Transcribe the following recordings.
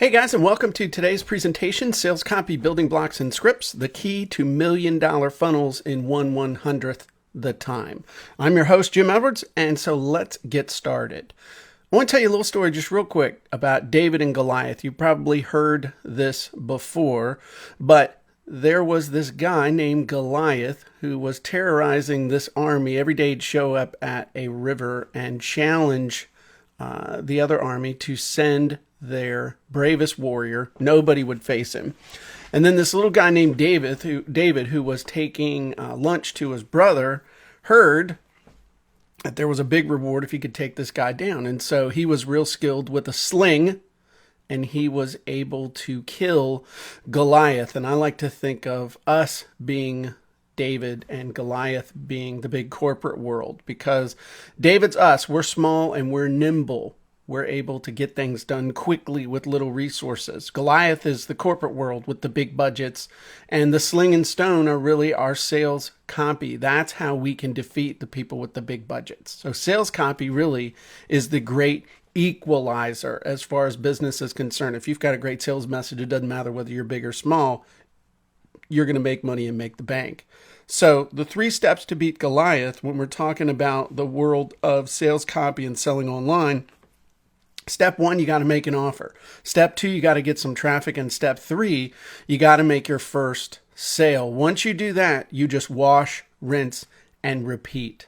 Hey guys, and welcome to today's presentation, Sales Copy Building Blocks and Scripts, the key to $1,000,000 funnels in 1/100th the time. I'm your host, Jim Edwards, and so let's get started. I want to tell you a little story just real quick about David and Goliath. You probably heard this before, but there was this guy named Goliath who was terrorizing this army. Every day he'd show up at a river and challenge the other army to send their bravest warrior. Nobody would face him. And then this little guy named David, who was taking lunch to his brother, heard that there was a big reward if he could take this guy down. And so he was real skilled with a sling, and he was able to kill Goliath. And I like to think of us being David and Goliath being the big corporate world, because David's us. We're small and we're nimble. We're able to get things done quickly with little resources. Goliath is the corporate world with the big budgets, and the sling and stone are really our sales copy. That's how we can defeat the people with the big budgets. So sales copy really is the great equalizer as far as business is concerned. If you've got a great sales message, it doesn't matter whether you're big or small, you're going to make money and make the bank. So the 3 steps to beat Goliath when we're talking about the world of sales copy and selling online: Step 1, you got to make an offer. Step 2, you got to get some traffic. And step 3, you got to make your first sale. Once you do that, you just wash, rinse, and repeat.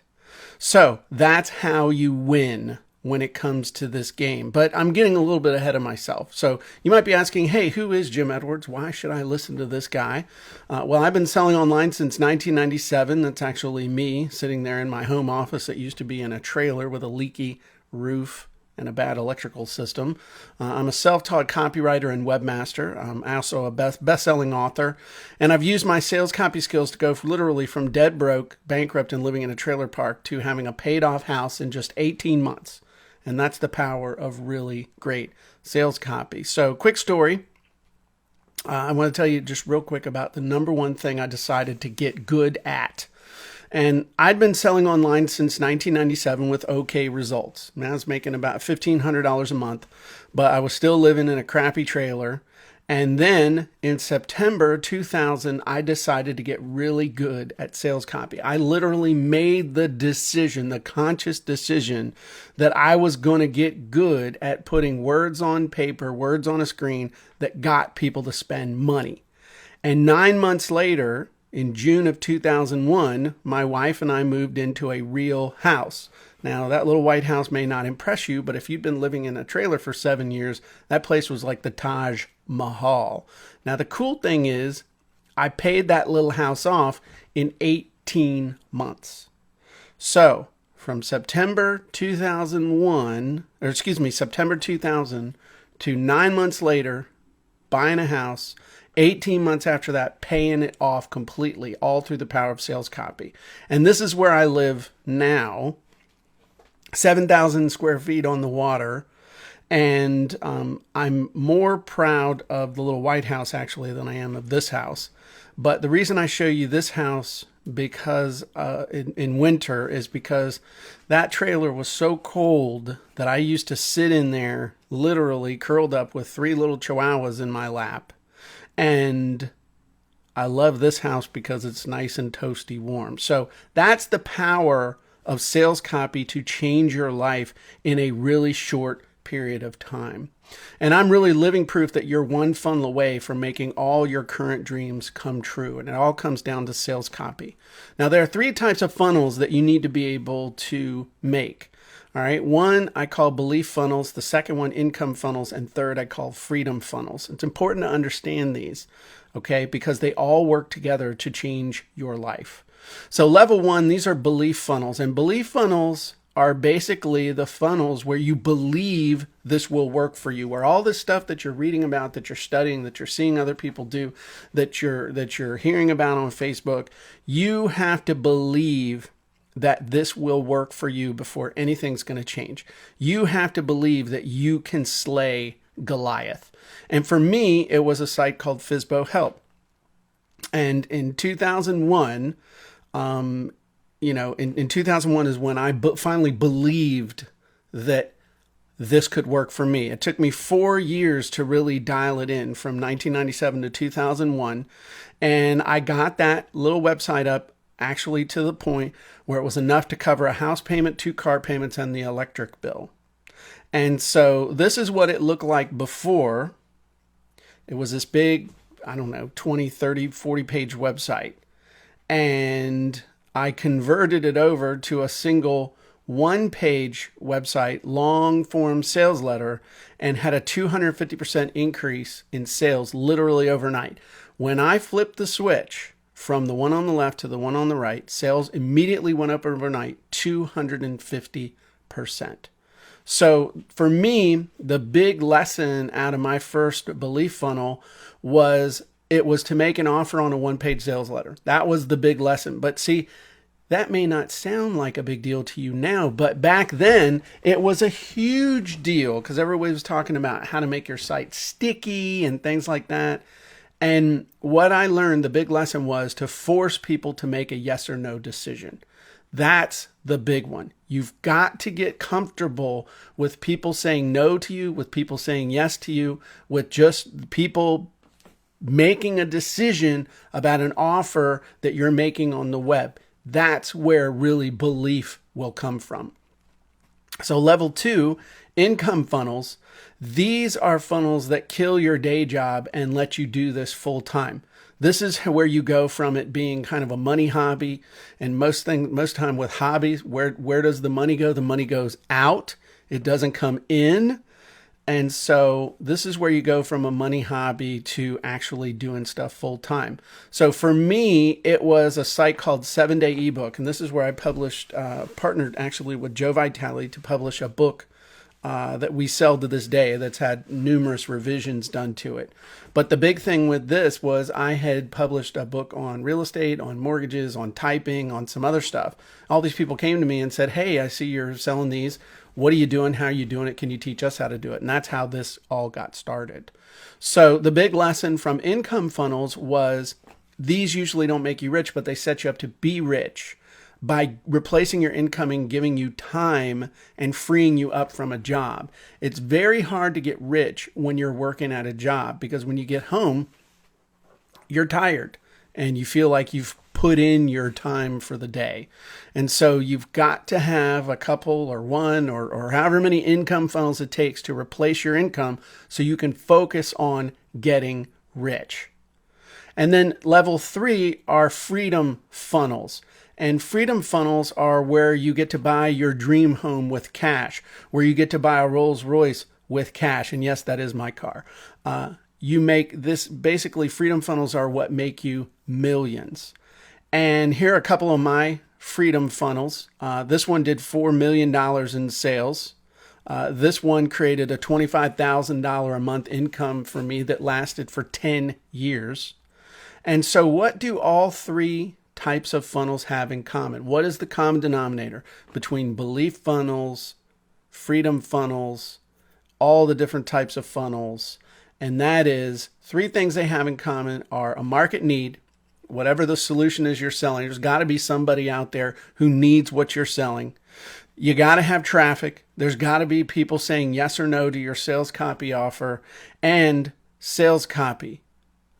So that's how you win when it comes to this game. But I'm getting a little bit ahead of myself. So you might be asking, hey, who is Jim Edwards? Why should I listen to this guy? Well, I've been selling online since 1997. That's actually me sitting there in my home office that used to be in a trailer with a leaky roof and a bad electrical system. I'm a self-taught copywriter and webmaster. I'm also a best-selling author. And I've used my sales copy skills to go literally from dead broke, bankrupt, and living in a trailer park to having a paid-off house in just 18 months. And that's the power of really great sales copy. So quick story. I want to tell you just real quick about the number one thing I decided to get good at. And I'd been selling online since 1997 with okay results. I was making about $1,500 a month, but I was still living in a crappy trailer. And then in September 2000, I decided to get really good at sales copy. I literally made the decision, the conscious decision, that I was going to get good at putting words on paper, words on a screen that got people to spend money. And 9 months later, in June of 2001, my wife and I moved into a real house. Now, that little white house may not impress you, but if you've been living in a trailer for 7 years, that place was like the Taj Mahal. Now, the cool thing is, I paid that little house off in 18 months. So, from September 2000 to 9 months later, buying a house, 18 months after that, paying it off completely, all through the power of sales copy. And this is where I live now, 7,000 square feet on the water. And I'm more proud of the little white house, actually, than I am of this house. But the reason I show you this house because in winter is because that trailer was so cold that I used to sit in there literally curled up with 3 little chihuahuas in my lap. And I love this house because it's nice and toasty warm. So that's the power of sales copy to change your life in a really short period of time. And I'm really living proof that you're one funnel away from making all your current dreams come true. And it all comes down to sales copy. Now, there are 3 types of funnels that you need to be able to make. All right. One I call belief funnels. The second one, income funnels. And third, I call freedom funnels. It's important to understand these, okay, because they all work together to change your life. So level 1, these are belief funnels. And belief funnels are basically the funnels where you believe this will work for you, where all this stuff that you're reading about, that you're studying, that you're seeing other people do, that you're hearing about on Facebook, you have to believe that this will work for you before anything's going to change. You have to believe that you can slay Goliath. And for me, it was a site called Fizbo Help. And in 2001, in 2001 is when I finally believed that this could work for me. It took me 4 years to really dial it in from 1997 to 2001. And I got that little website up actually to the point where it was enough to cover a house payment, 2 car payments, and the electric bill. And so this is what it looked like before. It was this big, I don't know, 20, 30, 40 page website. And I converted it over to a single 1-page website, long form sales letter, and had a 250% increase in sales literally overnight. When I flipped the switch from the one on the left to the one on the right, sales immediately went up overnight 250%. So for me, the big lesson out of my first belief funnel was it was to make an offer on a 1-page sales letter. That was the big lesson. But see, that may not sound like a big deal to you now, but back then it was a huge deal because everybody was talking about how to make your site sticky and things like that. And what I learned, the big lesson was to force people to make a yes or no decision. That's the big one. You've got to get comfortable with people saying no to you, with people saying yes to you, with just people making a decision about an offer that you're making on the web. That's where really belief will come from. So level 2, income funnels. These are funnels that kill your day job and let you do this full time. This is where you go from it being kind of a money hobby, and most time with hobbies, where does the money go? The money goes out. It doesn't come in. And so this is where you go from a money hobby to actually doing stuff full time. So for me, it was a site called 7-Day Ebook. And this is where I partnered actually with Joe Vitale to publish a book that we sell to this day that's had numerous revisions done to it. But the big thing with this was I had published a book on real estate, on mortgages, on typing, on some other stuff. All these people came to me and said, hey, I see you're selling these. What are you doing? How are you doing it? Can you teach us how to do it? And that's how this all got started. So the big lesson from income funnels was these usually don't make you rich, but they set you up to be rich by replacing your income and giving you time and freeing you up from a job. It's very hard to get rich when you're working at a job because when you get home, you're tired and you feel like you've put in your time for the day. And so you've got to have a couple or one or however many income funnels it takes to replace your income so you can focus on getting rich. And then level 3 are freedom funnels. And freedom funnels are where you get to buy your dream home with cash, where you get to buy a Rolls Royce with cash. And yes, that is my car. You make this, basically freedom funnels are what make you millions. And here are a couple of my freedom funnels. This one did $4 million in sales. This one created a $25,000 a month income for me that lasted for 10 years. And so what do all 3 types of funnels have in common? What is the common denominator between belief funnels, freedom funnels, all the different types of funnels? And that is 3 things they have in common are a market need. Whatever the solution is you're selling, there's got to be somebody out there who needs what you're selling. You got to have traffic. There's got to be people saying yes or no to your sales copy offer, and sales copy,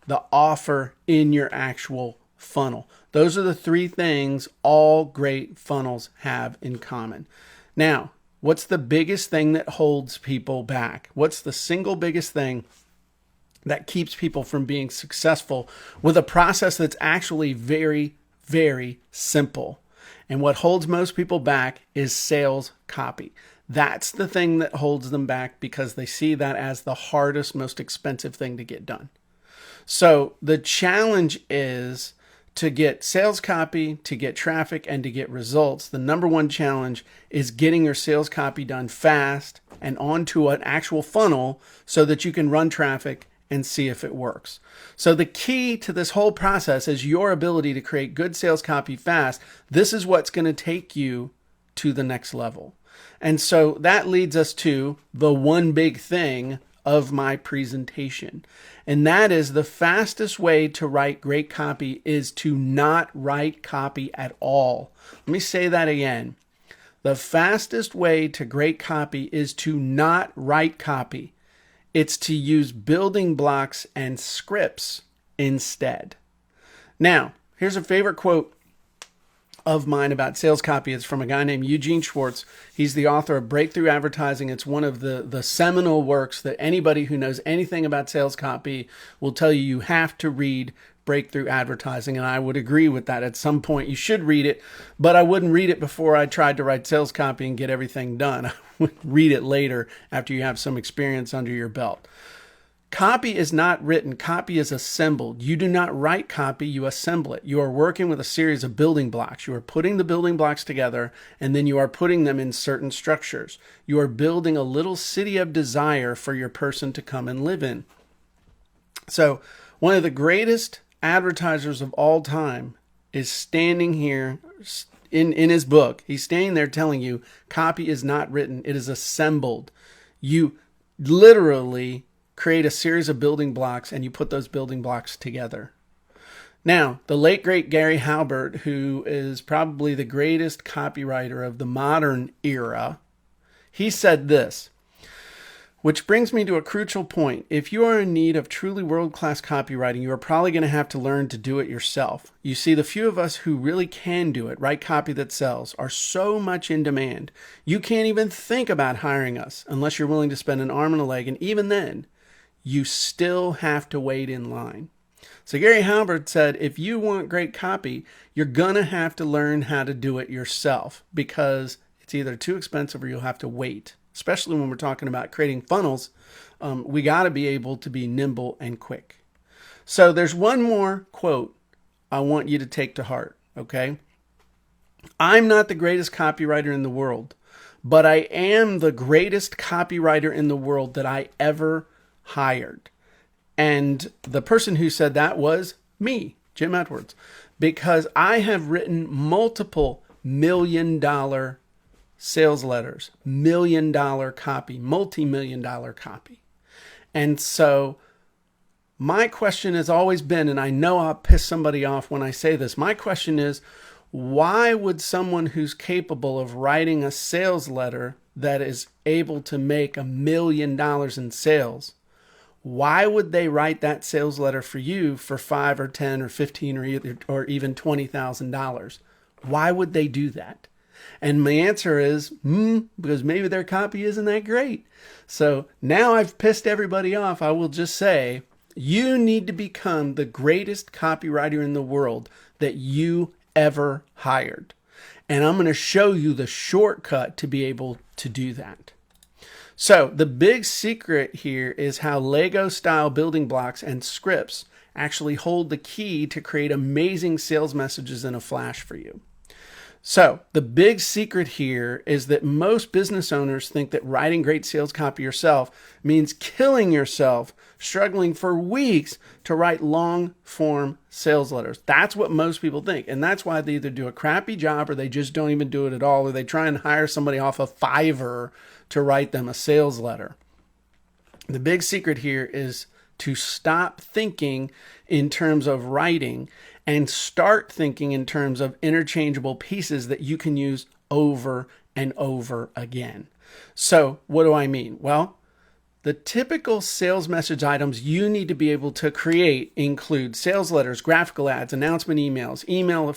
the offer in your actual funnel. Those are the 3 things all great funnels have in common. Now, what's the biggest thing that holds people back? What's the single biggest thing that keeps people from being successful with a process that's actually very, very simple? And what holds most people back is sales copy. That's the thing that holds them back because they see that as the hardest, most expensive thing to get done. So the challenge is to get sales copy, to get traffic, and to get results. The number one challenge is getting your sales copy done fast and onto an actual funnel so that you can run traffic and see if it works. So the key to this whole process is your ability to create good sales copy fast. This is what's going to take you to the next level. And so that leads us to the one big thing of my presentation. And that is the fastest way to write great copy is to not write copy at all. Let me say that again. The fastest way to great copy is to not write copy. It's to use building blocks and scripts instead. Now, here's a favorite quote of mine about sales copy. It's from a guy named Eugene Schwartz. He's the author of Breakthrough Advertising. It's one of the seminal works that anybody who knows anything about sales copy will tell you have to read Breakthrough Advertising. And I would agree with that. At some point, you should read it, but I wouldn't read it before I tried to write sales copy and get everything done. I would read it later after you have some experience under your belt. Copy is not written. Copy is assembled. You do not write copy, you assemble it. You are working with a series of building blocks. You are putting the building blocks together, and then you are putting them in certain structures. You are building a little city of desire for your person to come and live in. So, one of the greatest advertisers of all time is standing here in his book. He's standing there telling you copy is not written. It is assembled. You literally create a series of building blocks and you put those building blocks together. Now, the late great Gary Halbert, who is probably the greatest copywriter of the modern era, he said this, which brings me to a crucial point. If you are in need of truly world-class copywriting, you are probably going to have to learn to do it yourself. You see, the few of us who really can do it, write copy that sells, are so much in demand. You can't even think about hiring us unless you're willing to spend an arm and a leg, and even then, you still have to wait in line. So Gary Halbert said, if you want great copy, you're going to have to learn how to do it yourself because it's either too expensive or you'll have to wait. Especially when we're talking about creating funnels, we got to be able to be nimble and quick. So there's one more quote I want you to take to heart, okay? I'm not the greatest copywriter in the world, but I am the greatest copywriter in the world that I ever hired. And the person who said that was me, Jim Edwards, because I have written multiple $1,000,000 sales letters, $1,000,000 copy, multi-million-dollar copy. And so my question has always been, and I know I'll piss somebody off when I say this, my question is, why would someone who's capable of writing a sales letter that is able to make $1,000,000 in sales, why would they write that sales letter for you for $5 or $10 or $15 or even $20,000? Why would they do that? And my answer is, because maybe their copy isn't that great. So now I've pissed everybody off. I will just say, you need to become the greatest copywriter in the world that you ever hired. And I'm going to show you the shortcut to be able to do that. So the big secret here is how Lego style building blocks and scripts actually hold the key to create amazing sales messages in a flash for you. So the big secret here is that most business owners think that writing great sales copy yourself means killing yourself, struggling for weeks to write long form sales letters. That's what most people think. And that's why they either do a crappy job or they just don't even do it at all, or they try and hire somebody off of Fiverr to write them a sales letter. The big secret here is to stop thinking in terms of writing and start thinking in terms of interchangeable pieces that you can use over and over again. So what do I mean? Well, the typical sales message items you need to be able to create include sales letters, graphical ads, announcement emails, email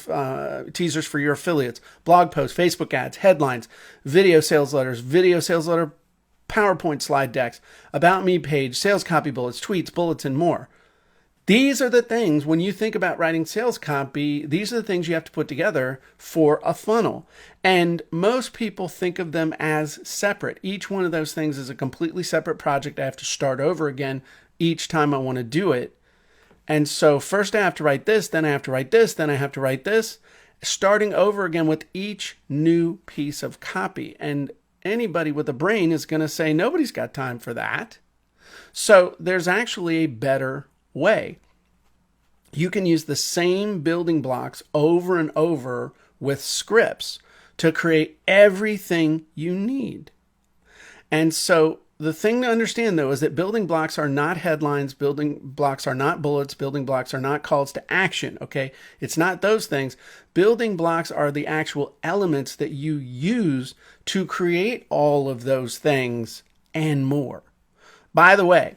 teasers for your affiliates, blog posts, Facebook ads, headlines, video sales letter, PowerPoint slide decks, about me page, sales copy bullets, tweets, bullets, and more. These are the things, when you think about writing sales copy, these are the things you have to put together for a funnel. And most people think of them as separate. Each one of those things is a completely separate project. I have to start over again each time I want to do it. And so first I have to write this, then I have to write this, then I have to write this, starting over again with each new piece of copy. And anybody with a brain is going to say, nobody's got time for that. So there's actually a better way. You can use the same building blocks over and over with scripts to create everything you need. And so the thing to understand, though, is that building blocks are not headlines. Building blocks are not bullets. Building blocks are not calls to action. Okay. It's not those things. Building blocks are the actual elements that you use to create all of those things and more. By the way,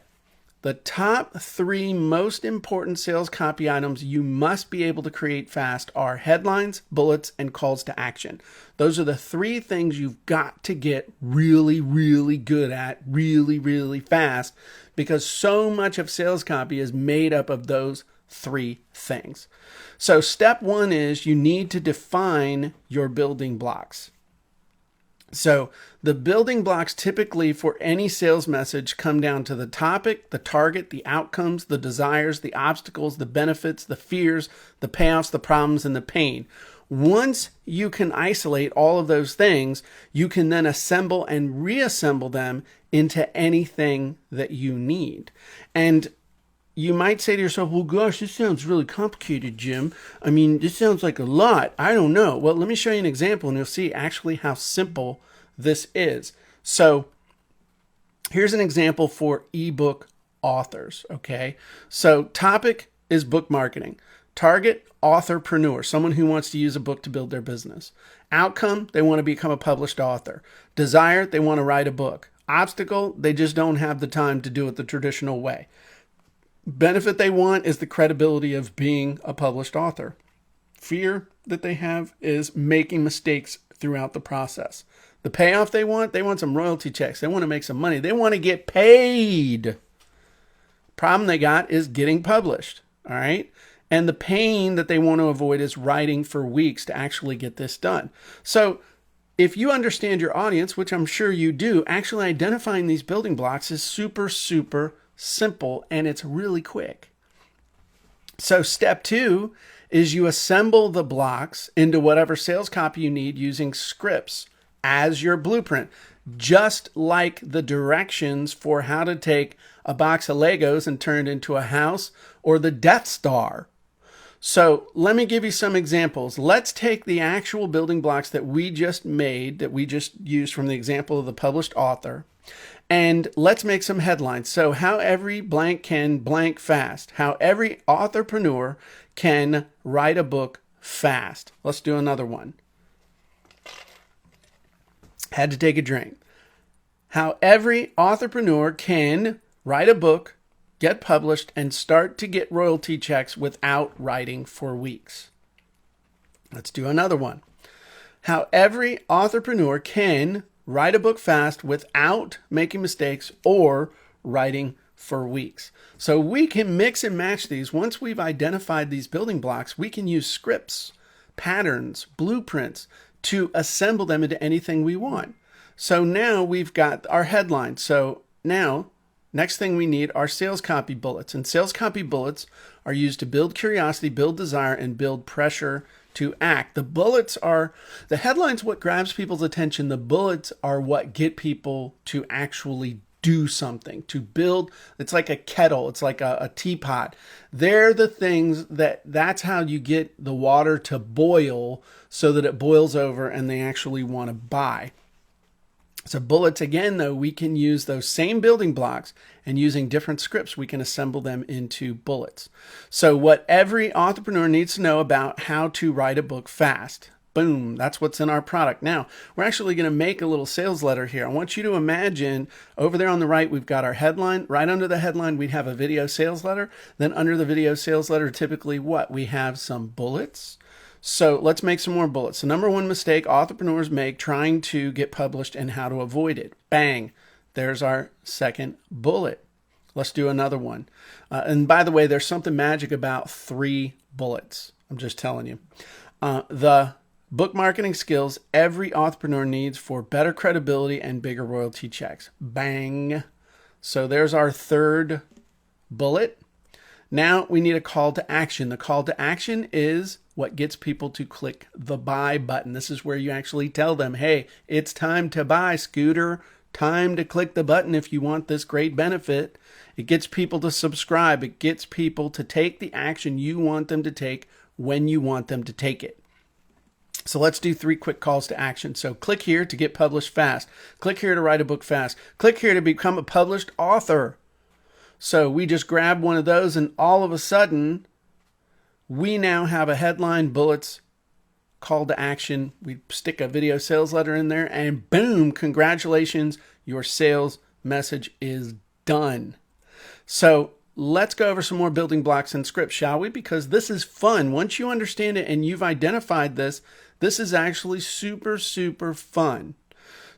the top 3 most important sales copy items you must be able to create fast are headlines, bullets, and calls to action. Those are the 3 things you've got to get really, really good at really, really fast, because so much of sales copy is made up of those 3 things. So step 1 is you need to define your building blocks. So the building blocks typically for any sales message come down to the topic, the target, the outcomes, the desires, the obstacles, the benefits, the fears, the payoffs, the problems, and the pain. Once you can isolate all of those things, you can then assemble and reassemble them into anything that you need. And you might say to yourself, well, gosh, this sounds really complicated, Jim. I mean, this sounds like a lot. I don't know. Well, let me show you an example and you'll see actually how simple this is. So here's an example for ebook authors. Okay. So topic is book marketing. Target, authorpreneur, someone who wants to use a book to build their business. Outcome, they want to become a published author. Desire, they want to write a book. Obstacle, they just don't have the time to do it the traditional way. Benefit they want is the credibility of being a published author. Fear that they have is making mistakes throughout the process. The payoff they want some royalty checks. They want to make some money. They want to get paid. Problem they got is getting published. All right. And the pain that they want to avoid is writing for weeks to actually get this done. So if you understand your audience, which I'm sure you do, actually identifying these building blocks is super, super simple, and it's really quick. So step 2 is you assemble the blocks into whatever sales copy you need using scripts as your blueprint, just like the directions for how to take a box of Legos and turn it into a house or the Death Star. So let me give you some examples. Let's take the actual building blocks that we just made, that we just used from the example of the published author, and let's make some headlines. So how every blank can blank fast. How every authorpreneur can write a book fast. Let's do another one. Had to take a drink. How every authorpreneur can write a book, get published, and start to get royalty checks without writing for weeks. Let's do another one. How every authorpreneur can write a book fast without making mistakes or writing for weeks. So we can mix and match these. Once we've identified these building blocks, we can use scripts, patterns, blueprints to assemble them into anything we want. So now we've got our headline. So now, next thing we need are sales copy bullets. And sales copy bullets are used to build curiosity, build desire, and build pressure to act. The bullets are, the headline's what grabs people's attention. The bullets are what get people to actually do something, to build. It's like a kettle. It's like a teapot. They're the things that's how you get the water to boil so that it boils over and they actually want to buy. So bullets, again, though, we can use those same building blocks, and using different scripts, we can assemble them into bullets. So what every entrepreneur needs to know about how to write a book fast. Boom, that's what's in our product. Now, we're actually going to make a little sales letter here. I want you to imagine over there on the right, we've got our headline. Right under the headline, we'd have a video sales letter. Then under the video sales letter, typically what? We have some bullets. So let's make some more bullets. The number one mistake entrepreneurs make trying to get published and how to avoid it. Bang. There's our second bullet. Let's do another one. And by the way, there's something magic about 3 bullets. I'm just telling you. The book marketing skills every entrepreneur needs for better credibility and bigger royalty checks. Bang. So there's our third bullet. Now we need a call to action. The call to action is what gets people to click the buy button. This is where you actually tell them, hey, it's time to buy, Scooter. Time to click the button if you want this great benefit. It gets people to subscribe. It gets people to take the action you want them to take when you want them to take it. So let's do 3 quick calls to action. So click here to get published fast. Click here to write a book fast. Click here to become a published author. So we just grab one of those and all of a sudden we now have a headline, bullets, call to action. We stick a video sales letter in there and boom, congratulations, your sales message is done. So let's go over some more building blocks and scripts, shall we? Because this is fun. Once you understand it and you've identified this, this is actually super, super fun.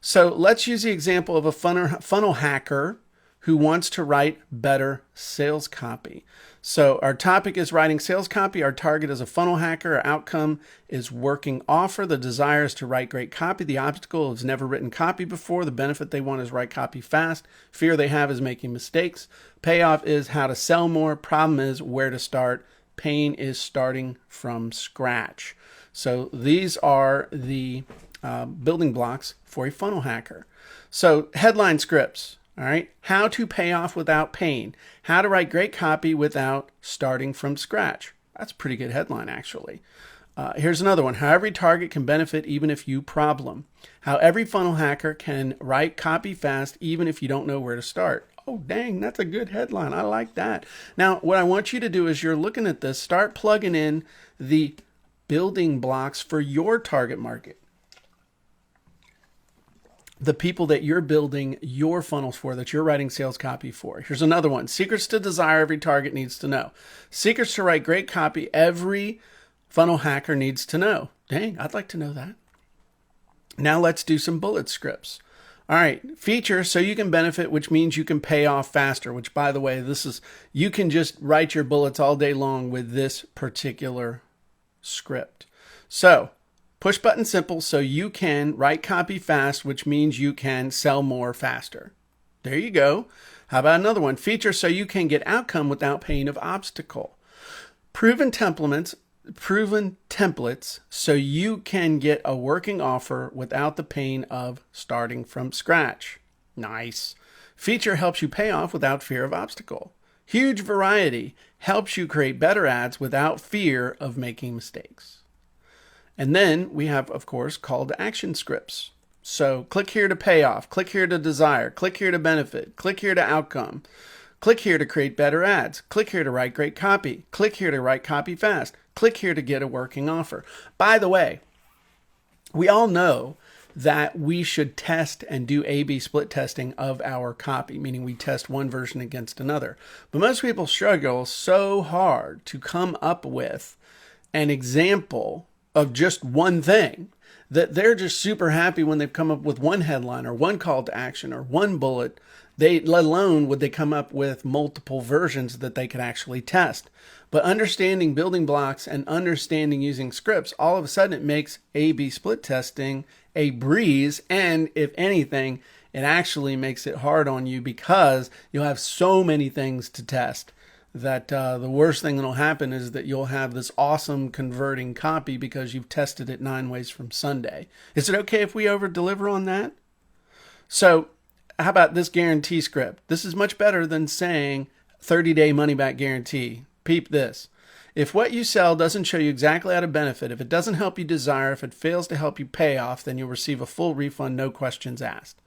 So let's use the example of a funnel hacker who wants to write better sales copy. So our topic is writing sales copy. Our target is a funnel hacker. Our outcome is working offer. The desire is to write great copy. The obstacle is never written copy before. The benefit they want is write copy fast. Fear they have is making mistakes. Payoff is how to sell more. Problem is where to start. Pain is starting from scratch. So these are the building blocks for a funnel hacker. So headline scripts. All right. How to pay off without pain. How to write great copy without starting from scratch. That's a pretty good headline, actually. Here's another one. How every target can benefit even if you problem. How every funnel hacker can write copy fast even if you don't know where to start. Oh, dang, that's a good headline. I like that. Now, what I want you to do is you're looking at this, start plugging in the building blocks for your target market. The people that you're building your funnels for, that you're writing sales copy for. Here's another one. Secrets to desire every target needs to know. Secrets to write great copy every funnel hacker needs to know. Dang, I'd like to know that. Now let's do some bullet scripts. All right, feature so you can benefit, which means you can pay off faster, which by the way, you can just write your bullets all day long with this particular script. So, push button simple so you can write copy fast, which means you can sell more faster. There you go. How about another one? Feature so you can get outcome without pain of obstacle. Proven templates so you can get a working offer without the pain of starting from scratch. Nice. Feature helps you pay off without fear of obstacle. Huge variety helps you create better ads without fear of making mistakes. And then we have, of course, call to action scripts. So click here to pay off, click here to desire, click here to benefit, click here to outcome, click here to create better ads, click here to write great copy, click here to write copy fast, click here to get a working offer. By the way, we all know that we should test and do A/B split testing of our copy, meaning we test one version against another. But most people struggle so hard to come up with an example of just one thing that they're just super happy when they've come up with one headline or one call to action or one bullet. Let alone would they come up with multiple versions that they could actually test. But understanding building blocks and understanding using scripts, all of a sudden it makes A/B split testing a breeze. And if anything, it actually makes it hard on you because you'll have so many things to test that the worst thing that'll happen is that you'll have this awesome converting copy because you've tested it 9 ways from Sunday. Is it okay if we over deliver on that? So how about this guarantee script? This is much better than saying 30-day money back guarantee. Peep this. If what you sell doesn't show you exactly how to benefit, if it doesn't help you desire, if it fails to help you pay off, then you'll receive a full refund, no questions asked.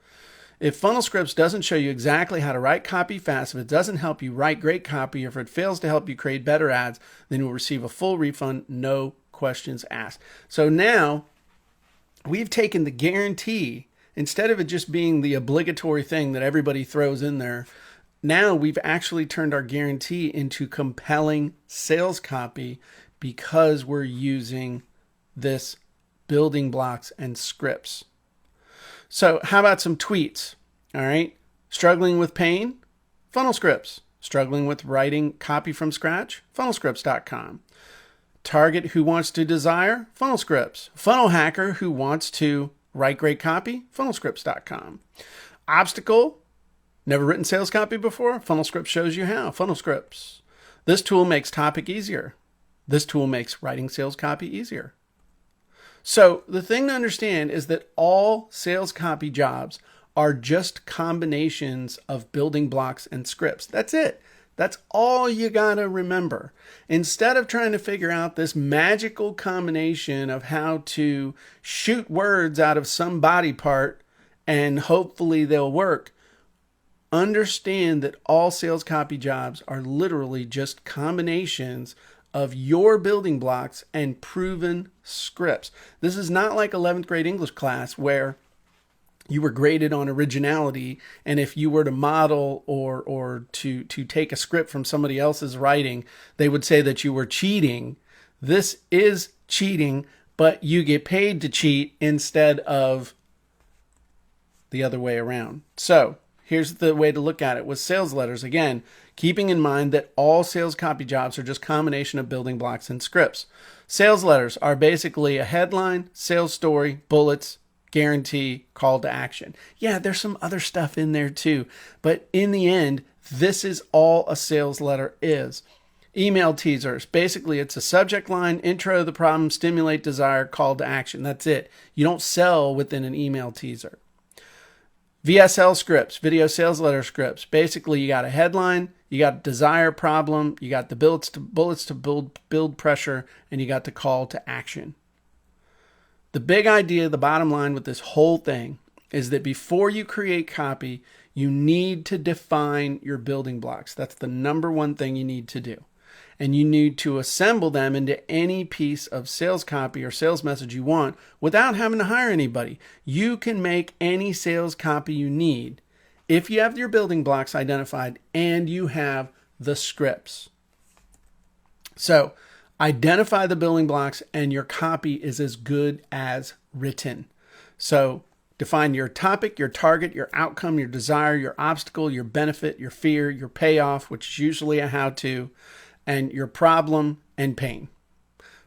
If Funnel Scripts doesn't show you exactly how to write copy fast, if it doesn't help you write great copy, or if it fails to help you create better ads, then you'll receive a full refund, no questions asked. So now we've taken the guarantee, instead of it just being the obligatory thing that everybody throws in there, now we've actually turned our guarantee into compelling sales copy because we're using this building blocks and scripts. So how about some tweets? All right. Struggling with pain? Funnel Scripts. Struggling with writing copy from scratch? Funnelscripts.com. Target who wants to desire? Funnel Scripts. Funnel hacker who wants to write great copy? Funnelscripts.com. Obstacle? Never written sales copy before? Funnel Scripts shows you how. Funnel Scripts. This tool makes topic easier. This tool makes writing sales copy easier. So the thing to understand is that all sales copy jobs are just combinations of building blocks and scripts. That's it. That's all you gotta remember. Instead of trying to figure out this magical combination of how to shoot words out of some body part and hopefully they'll work, understand that all sales copy jobs are literally just combinations of your building blocks and proven scripts. This is not like 11th grade English class where you were graded on originality, and if you were to model or to take a script from somebody else's writing, they would say that you were cheating. This is cheating, but you get paid to cheat instead of the other way around. So here's the way to look at it with sales letters. Again, keeping in mind that all sales copy jobs are just a combination of building blocks and scripts. Sales letters are basically a headline, sales story, bullets, guarantee, call to action. Yeah, there's some other stuff in there too, but in the end, this is all a sales letter is. Email teasers, basically it's a subject line, intro to the problem, stimulate desire, call to action. That's it. You don't sell within an email teaser. VSL scripts, video sales letter scripts. Basically, you got a headline, you got desire problem, you got the bullets to build pressure, and you got the call to action. The big idea, the bottom line with this whole thing is that before you create copy, you need to define your building blocks. That's the number one thing you need to do. And you need to assemble them into any piece of sales copy or sales message you want without having to hire anybody. You can make any sales copy you need if you have your building blocks identified and you have the scripts. So identify the building blocks and your copy is as good as written. So define your topic, your target, your outcome, your desire, your obstacle, your benefit, your fear, your payoff, which is usually a how-to, and your problem and pain.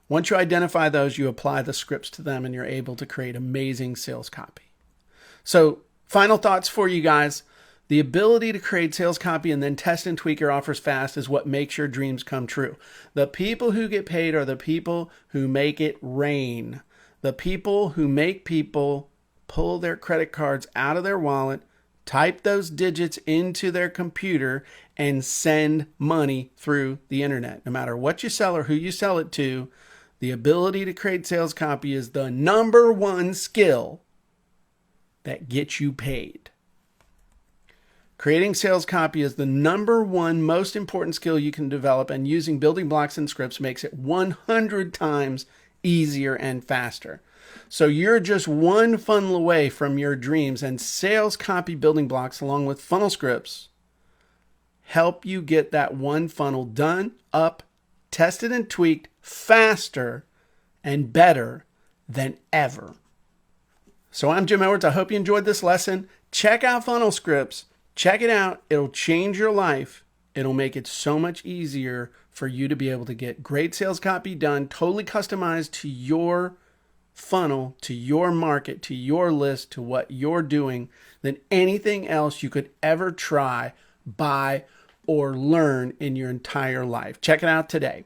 Once you identify those, you apply the scripts to them and you're able to create amazing sales copy. So final thoughts for you guys. The ability to create sales copy and then test and tweak your offers fast is what makes your dreams come true. The people who get paid are the people who make it rain. The people who make people pull their credit cards out of their wallet, type those digits into their computer, and send money through the internet. No matter what you sell or who you sell it to, the ability to create sales copy is the number one skill that gets you paid. Creating sales copy is the number one most important skill you can develop, and using building blocks and scripts makes it 100 times easier and faster. So you're just one funnel away from your dreams, and sales copy building blocks along with funnel scripts help you get that one funnel done, up, tested and tweaked faster and better than ever. So I'm Jim Edwards. I hope you enjoyed this lesson. Check out funnel scripts. Check it out. It'll change your life. It'll make it so much easier for you to be able to get great sales copy done, totally customized to your funnel, to your market, to your list, to what you're doing, than anything else you could ever try, buy, or learn in your entire life. Check it out today.